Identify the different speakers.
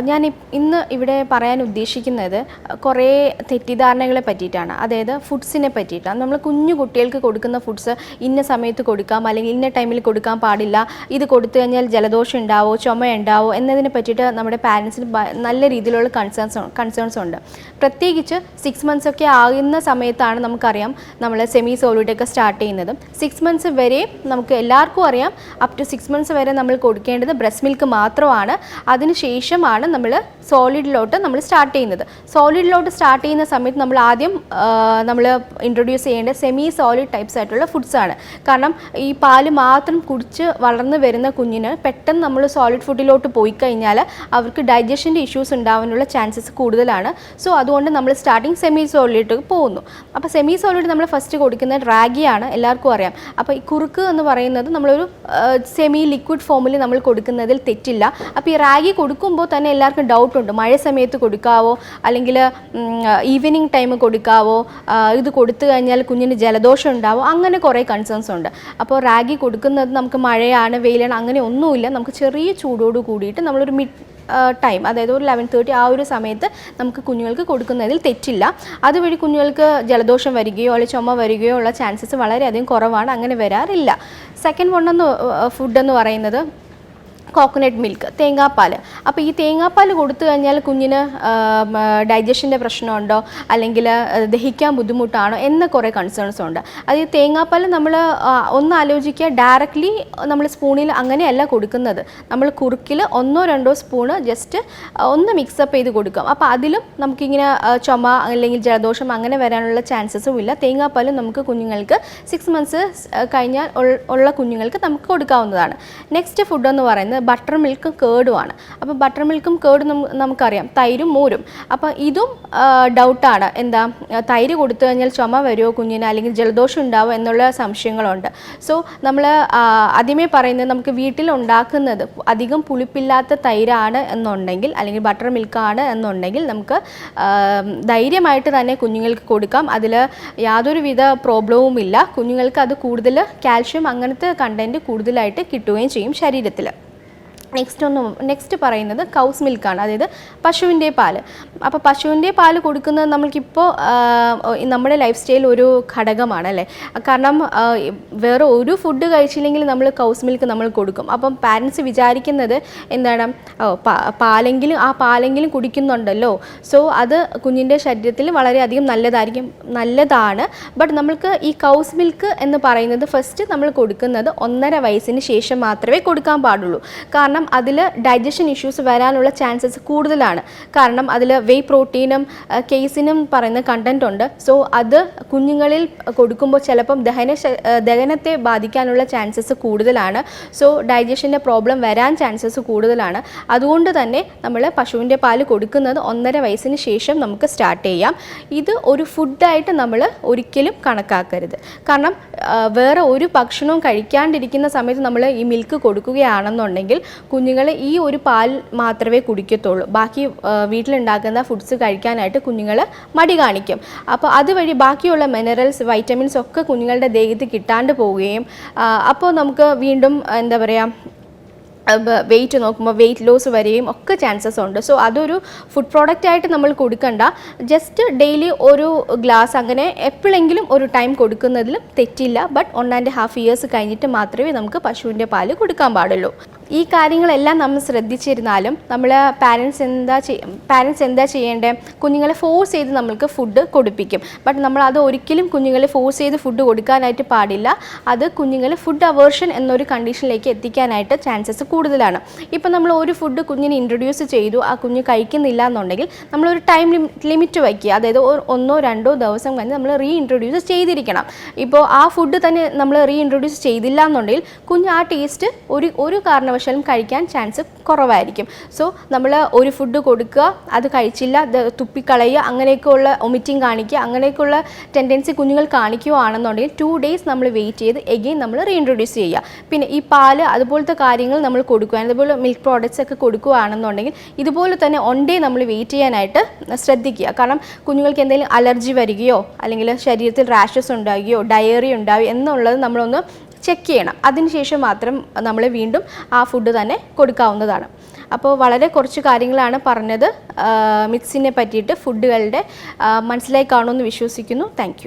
Speaker 1: ഞാൻ ഇന്ന് ഇവിടെ പറയാൻ ഉദ്ദേശിക്കുന്നത് കുറേ തെറ്റിദ്ധാരണകളെ പറ്റിയിട്ടാണ്. അതായത് ഫുഡ്സിനെ പറ്റിയിട്ടാണ്. നമ്മൾ കുഞ്ഞു കുട്ടികൾക്ക് കൊടുക്കുന്ന ഫുഡ്സ് ഇന്ന സമയത്ത് കൊടുക്കാം അല്ലെങ്കിൽ ഇന്ന ടൈമിൽ കൊടുക്കാൻ പാടില്ല, ഇത് കൊടുത്തു കഴിഞ്ഞാൽ ജലദോഷം ഉണ്ടാവോ ചുമ ഉണ്ടാവോ എന്നതിനെ പറ്റിയിട്ട് നമ്മുടെ പാരൻസിന് നല്ല രീതിയിലുള്ള കൺസേൺസ് ഉണ്ട്. പ്രത്യേകിച്ച് 6 months ഒക്കെ ആകുന്ന സമയത്താണ് നമുക്കറിയാം നമ്മൾ സെമി സോളിഡ് ഒക്കെ സ്റ്റാർട്ട് ചെയ്യുന്നത്. 6 months വരെ നമുക്ക് എല്ലാവർക്കും അറിയാം അപ് ടു 6 months വരെ നമ്മൾ കൊടുക്കേണ്ടത് ബ്രസ്റ്റ് മിൽക്ക് മാത്രമാണ്. അതിനുശേഷം നമ്മൾ സോളിഡിലോട്ട് നമ്മൾ സ്റ്റാർട്ട് ചെയ്യുന്നത്. സോളിഡിലോട്ട് സ്റ്റാർട്ട് ചെയ്യുന്ന സമയത്ത് നമ്മൾ ആദ്യം നമ്മൾ ഇൻട്രൊഡ്യൂസ് ചെയ്യേണ്ട സെമി സോളിഡ് ടൈപ്സ് ആയിട്ടുള്ള ഫുഡ്സാണ്. കാരണം ഈ പാല് മാത്രം കുടിച്ച് വളർന്നു വരുന്ന കുഞ്ഞിന് പെട്ടെന്ന് നമ്മൾ സോളിഡ് ഫുഡിലോട്ട് പോയി കഴിഞ്ഞാൽ അവർക്ക് ഡൈജഷൻ്റെ ഇഷ്യൂസ് ഉണ്ടാവാനുള്ള ചാൻസസ് കൂടുതലാണ്. സോ അതുകൊണ്ട് നമ്മൾ സ്റ്റാർട്ടിങ് സെമി സോളിഡിലോട്ട് പോകുന്നു. അപ്പോൾ സെമി സോളിഡ് നമ്മൾ ഫസ്റ്റ് കൊടുക്കുന്നത് റാഗിയാണ്, എല്ലാവർക്കും അറിയാം. അപ്പോൾ ഈ കുറുക്ക് എന്ന് പറയുന്നത് നമ്മളൊരു സെമി ലിക്വിഡ് ഫോമിൽ നമ്മൾ കൊടുക്കുന്നതിൽ തെറ്റില്ല. അപ്പോൾ ഈ റാഗി കൊടുക്കുമ്പോൾ തന്നെ എല്ലാവർക്കും ഡൗട്ടുണ്ട്, മഴ സമയത്ത് കൊടുക്കാവോ അല്ലെങ്കിൽ ഈവനിങ് ടൈം കൊടുക്കാവോ, ഇത് കൊടുത്തു കഴിഞ്ഞാൽ കുഞ്ഞിന് ജലദോഷം ഉണ്ടാവോ, അങ്ങനെ കുറേ കൺസേൺസ് ഉണ്ട്. അപ്പോൾ റാഗി കൊടുക്കുന്നത് നമുക്ക് മഴയാണ് വെയിലാണ് അങ്ങനെ ഒന്നുമില്ല. നമുക്ക് ചെറിയ ചൂടോട് കൂടിയിട്ട് നമ്മളൊരു മിഡ് ടൈം, അതായത് ഒരു 11:30 ആ ഒരു സമയത്ത് നമുക്ക് കുഞ്ഞുങ്ങൾക്ക് കൊടുക്കുന്നതിൽ തെറ്റില്ല. അതുവഴി കുഞ്ഞുങ്ങൾക്ക് ജലദോഷം വരികയോ അല്ലെങ്കിൽ ചുമ വരികയോ ഉള്ള ചാൻസസ് വളരെയധികം കുറവാണ്, അങ്ങനെ വരാറില്ല. സെക്കൻഡ് ഫുഡ് എന്ന് പറയുന്നത് കോക്കനട്ട് മിൽക്ക്, തേങ്ങാപ്പാൽ. അപ്പോൾ ഈ തേങ്ങാപ്പാൽ കൊടുത്തു കഴിഞ്ഞാൽ കുഞ്ഞിന് ഡൈജഷൻ്റെ പ്രശ്നമുണ്ടോ അല്ലെങ്കിൽ ദഹിക്കാൻ ബുദ്ധിമുട്ടാണോ എന്ന കുറേ കൺസേൺസ് ഉണ്ട്. അത് ഈ തേങ്ങാപ്പാൽ നമ്മൾ ഒന്ന് ആലോചിക്കുക, ഡയറക്റ്റ്ലി നമ്മൾ സ്പൂണിൽ അങ്ങനെയല്ല കൊടുക്കുന്നത്. നമ്മൾ കുറുക്കിൽ 1-2 സ്പൂണ് ജസ്റ്റ് ഒന്ന് മിക്സപ്പ് ചെയ്ത് കൊടുക്കാം. അപ്പോൾ അതിലും നമുക്കിങ്ങനെ ചുമ അല്ലെങ്കിൽ ജലദോഷം അങ്ങനെ വരാനുള്ള ചാൻസസും ഇല്ല. തേങ്ങാപ്പാലും നമുക്ക് കുഞ്ഞുങ്ങൾക്ക് 6 months കഴിഞ്ഞാൽ ഉള്ള കുഞ്ഞുങ്ങൾക്ക് നമുക്ക് കൊടുക്കാവുന്നതാണ്. നെക്സ്റ്റ് ഫുഡ് എന്ന് പറയുന്നത് ബട്ടർ മിൽക്കും കേർഡുമാണ്. അപ്പോൾ ബട്ടർ മിൽക്കും കേർഡും നമുക്കറിയാം, തൈരും മോരും. അപ്പോൾ ഇതും ഡൗട്ടാണ്, എന്താ തൈര് കൊടുത്തു കഴിഞ്ഞാൽ ചുമ വരുമോ കുഞ്ഞിന് അല്ലെങ്കിൽ ജലദോഷം ഉണ്ടാവുമോ എന്നുള്ള സംശയങ്ങളുണ്ട്. സോ നമ്മൾ ആദ്യമേ പറയുന്നത് നമുക്ക് വീട്ടിൽ ഉണ്ടാക്കുന്നത് അധികം പുളിപ്പില്ലാത്ത തൈരാണ് എന്നുണ്ടെങ്കിൽ അല്ലെങ്കിൽ ബട്ടർ മിൽക്കാണ് എന്നുണ്ടെങ്കിൽ നമുക്ക് ധൈര്യമായിട്ട് തന്നെ കുഞ്ഞുങ്ങൾക്ക് കൊടുക്കാം. അതിൽ യാതൊരുവിധ പ്രോബ്ലവും ഇല്ല. കുഞ്ഞുങ്ങൾക്ക് അത് കാൽഷ്യം അങ്ങനത്തെ കണ്ടൻറ്റ് കൂടുതലായിട്ട് കിട്ടുകയും ചെയ്യും ശരീരത്തിൽ. നെക്സ്റ്റ് പറയുന്നത് കൗസ് മിൽക്കാണ്, അതായത് പശുവിൻ്റെ പാല്. അപ്പോൾ പശുവിൻ്റെ പാല് കൊടുക്കുന്നത് നമ്മൾക്കിപ്പോൾ നമ്മുടെ ലൈഫ് സ്റ്റൈൽ ഒരു ഘടകമാണ് അല്ലേ. കാരണം വേറെ ഒരു ഫുഡ് കഴിച്ചില്ലെങ്കിൽ നമ്മൾ കൗസ് മിൽക്ക് നമ്മൾ കൊടുക്കും. അപ്പം പാരൻസ് വിചാരിക്കുന്നത് എന്താണ്, പാലെങ്കിലും കുടിക്കുന്നുണ്ടല്ലോ, സോ അത് കുഞ്ഞിൻ്റെ ശരീരത്തിൽ വളരെയധികം നല്ലതാണ്. ബട്ട് നമ്മൾക്ക് ഈ കൗസ് മിൽക്ക് എന്ന് പറയുന്നത് ഫസ്റ്റ് നമ്മൾ കൊടുക്കുന്നത് 1.5 വയസ്സിന് ശേഷം മാത്രമേ കൊടുക്കാൻ പാടുള്ളൂ. കാരണം അതിൽ ഡൈജഷൻ ഇഷ്യൂസ് വരാനുള്ള ചാൻസസ് കൂടുതലാണ്. കാരണം അതിൽ വേ പ്രോട്ടീനും കേസിനും പറയുന്ന കണ്ടൻറ്റ് ഉണ്ട്. സോ അത് കുഞ്ഞുങ്ങളിൽ കൊടുക്കുമ്പോൾ ചിലപ്പം ദഹനത്തെ ബാധിക്കാനുള്ള ചാൻസസ് കൂടുതലാണ്. സോ ഡൈജഷൻ്റെ പ്രോബ്ലം വരാൻ ചാൻസസ് കൂടുതലാണ്. അതുകൊണ്ട് തന്നെ നമ്മൾ പശുവിൻ്റെ പാല് കൊടുക്കുന്നത് 1.5 വയസ്സിന് ശേഷം നമുക്ക് സ്റ്റാർട്ട് ചെയ്യാം. ഇത് ഒരു ഫുഡായിട്ട് നമ്മൾ ഒരിക്കലും കണക്കാക്കരുത്. കാരണം വേറെ ഒരു ഭക്ഷണവും കഴിക്കാണ്ടിരിക്കുന്ന സമയത്ത് നമ്മൾ ഈ മിൽക്ക് കൊടുക്കുകയാണെന്നുണ്ടെങ്കിൽ കുഞ്ഞുങ്ങൾ ഈ ഒരു പാൽ മാത്രമേ കുടിക്കത്തുള്ളൂ. ബാക്കി വീട്ടിലുണ്ടാക്കുന്ന ഫുഡ്സ് കഴിക്കാനായിട്ട് കുഞ്ഞുങ്ങൾ മടി കാണിക്കും. അപ്പോൾ അതുവഴി ബാക്കിയുള്ള മിനറൽസ് വൈറ്റമിൻസ് ഒക്കെ കുഞ്ഞുങ്ങളുടെ ദേഹത്ത് കിട്ടാണ്ട് പോവുകയും അപ്പോൾ നമുക്ക് വീണ്ടും എന്താ പറയുക വെയിറ്റ് നോക്കുമ്പോൾ വെയിറ്റ് ലോസ് വരെയും ഒക്കെ ചാൻസസ് ഉണ്ട്. സോ അതൊരു ഫുഡ് പ്രോഡക്റ്റ് ആയിട്ട് നമ്മൾ കൊടുക്കണ്ട. ജസ്റ്റ് ഡെയിലി ഒരു ഗ്ലാസ് അങ്ങനെ എപ്പോഴെങ്കിലും ഒരു ടൈം കൊടുക്കുന്നതിലും തെറ്റില്ല. ബട്ട് 1.5 years കഴിഞ്ഞിട്ട് മാത്രമേ നമുക്ക് പശുവിൻ്റെ പാല് കൊടുക്കാൻ പാടുള്ളൂ. ഈ കാര്യങ്ങളെല്ലാം നമ്മൾ ശ്രദ്ധിച്ചിരുന്നാലും നമ്മൾ പാരൻസ് എന്താ ചെയ്യേണ്ടത്, കുഞ്ഞുങ്ങളെ ഫോഴ്സ് ചെയ്ത് നമ്മൾക്ക് ഫുഡ് കൊടുപ്പിക്കും. ബട്ട് നമ്മൾ അത് ഒരിക്കലും കുഞ്ഞുങ്ങളെ ഫോഴ്സ് ചെയ്ത് ഫുഡ് കൊടുക്കാനായിട്ട് പാടില്ല. അത് കുഞ്ഞുങ്ങളെ ഫുഡ് അവേർഷൻ എന്നൊരു കണ്ടീഷനിലേക്ക് എത്തിക്കാനായിട്ട് ചാൻസസ് കൂടുതലാണ്. ഇപ്പം നമ്മൾ ഒരു ഫുഡ് കുഞ്ഞിനെ ഇൻട്രൊഡ്യൂസ് ചെയ്തു, ആ കുഞ്ഞ് കഴിക്കുന്നില്ല എന്നുണ്ടെങ്കിൽ നമ്മളൊരു ടൈം ലിമിറ്റ് വയ്ക്കുക. അതായത് 1-2 ദിവസം കഴിഞ്ഞ് നമ്മൾ റീഇൻട്രൊഡ്യൂസ് ചെയ്തിരിക്കണം. ഇപ്പോൾ ആ ഫുഡ് തന്നെ നമ്മൾ റീഇൻട്രൊഡ്യൂസ് ചെയ്തില്ല എന്നുണ്ടെങ്കിൽ കുഞ്ഞ് ആ ടേസ്റ്റ് ഒരു കാരണവശാലും കഴിക്കാൻ ചാൻസ് കുറവായിരിക്കും. സോ നമ്മൾ ഒരു ഫുഡ് കൊടുക്കുക, അത് കഴിച്ചില്ല, തുപ്പിക്കളയുക, അങ്ങനെയൊക്കെയുള്ള ഒമിറ്റിംഗ് കാണിക്കുക, അങ്ങനെയൊക്കെയുള്ള ടെൻഡൻസി കുഞ്ഞുങ്ങൾ കാണിക്കുകയാണെന്നുണ്ടെങ്കിൽ 2 days നമ്മൾ വെയിറ്റ് ചെയ്ത് എഗെയിൻ നമ്മൾ റീഇൻട്രൊഡ്യൂസ് ചെയ്യുക. പിന്നെ ഈ പാല് അതുപോലത്തെ കാര്യങ്ങൾ നമ്മൾ കൊടുക്കുക, അതുപോലെ മിൽക്ക് പ്രോഡക്റ്റ്സ് ഒക്കെ കൊടുക്കുകയാണെന്നുണ്ടെങ്കിൽ ഇതുപോലെ തന്നെ 1 day നമ്മൾ വെയിറ്റ് ചെയ്യാനായിട്ട് ശ്രദ്ധിക്കുക. കാരണം കുഞ്ഞുങ്ങൾക്ക് എന്തെങ്കിലും അലർജി വരികയോ അല്ലെങ്കിൽ ശരീരത്തിൽ റാഷസ് ഉണ്ടാകുകയോ ഡയറി ഉണ്ടാവുകയോ എന്നുള്ളത് നമ്മളൊന്ന് ചെക്ക് ചെയ്യണം. അതിനുശേഷം മാത്രം നമ്മൾ വീണ്ടും ആ ഫുഡ് തന്നെ കൊടുക്കാവുന്നതാണ്. അപ്പോൾ വളരെ കുറച്ച് കാര്യങ്ങളാണ് പറഞ്ഞത് മിത്സിനെ പറ്റിയിട്ട്, ഫുഡുകളുടെ. മനസ്സിലായി കാണുമെന്ന് വിശ്വസിക്കുന്നു. Thank you.